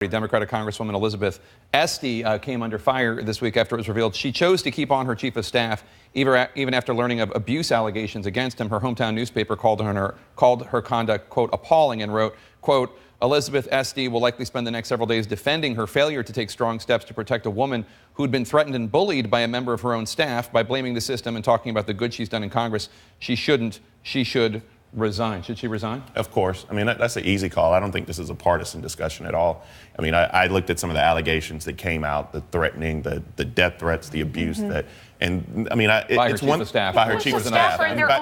Democratic Congresswoman Elizabeth Esty came under fire this week after it was revealed she chose to keep on her chief of staff even after learning of abuse allegations against him. Her hometown newspaper called her conduct, quote, appalling, and wrote, quote, Elizabeth Esty will likely spend the next several days defending her failure to take strong steps to protect a woman who'd been threatened and bullied by a member of her own staff. By blaming the system and talking about the good she's done in Congress, she shouldn't. She should resign. Should she resign? Of course. I mean, that's an easy call. I don't think this is a partisan discussion at all. I mean, I looked at some of the allegations that came out, the threatening, the death threats, the abuse that, and I mean, it's one by her chief of staff.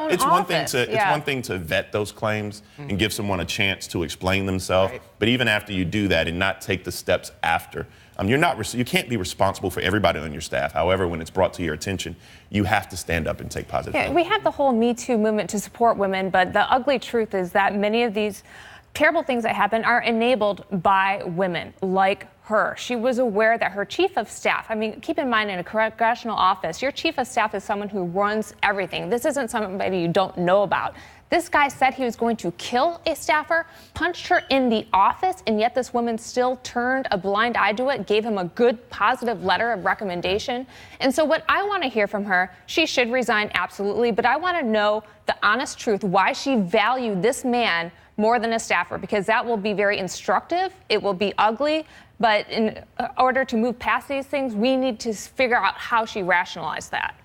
It's one thing to vet those claims and give someone a chance to explain themselves. Right. But even after you do that and not take the steps after, you can't be responsible for everybody on your staff. However, when it's brought to your attention, you have to stand up and take positive action. We have the whole Me Too movement to support women, but the ugly truth is that many of these terrible things that happen are enabled by women like her. She was aware that her chief of staff, I mean, keep in mind, in a congressional office, your chief of staff is someone who runs everything. This isn't somebody you don't know about. This guy said he was going to kill a staffer, punched her in the office, and yet this woman still turned a blind eye to it, gave him a good, positive letter of recommendation. And so what I want to hear from her, she should resign, absolutely, but I want to know the honest truth, why she valued this man more than a staffer, because that will be very instructive. It will be ugly. But in order to move past these things, we need to figure out how she rationalized that.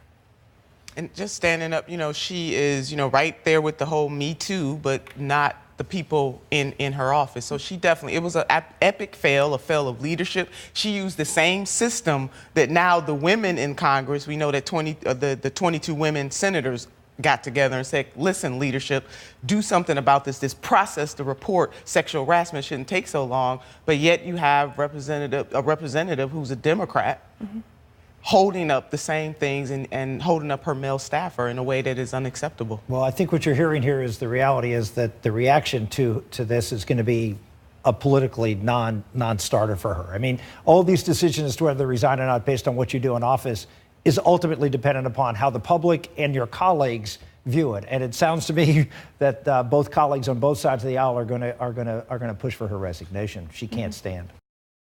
And just standing up, she is, right there with the whole Me Too, but not the people in her office. So she definitely, it was an epic fail, a fail of leadership. She used the same system that now the women in Congress, we know that the 22 women senators got together and said, listen, leadership, do something about this. This process to report sexual harassment shouldn't take so long. But yet you have a representative who's a Democrat holding up the same things and holding up her male staffer in a way that is unacceptable. Well, I think what you're hearing here is the reality is that the reaction to this is going to be a politically non-starter for her. I mean, all these decisions as to whether to resign or not based on what you do in office is ultimately dependent upon how the public and your colleagues view it. And it sounds to me that both colleagues on both sides of the aisle are going to push for her resignation. She can't stand.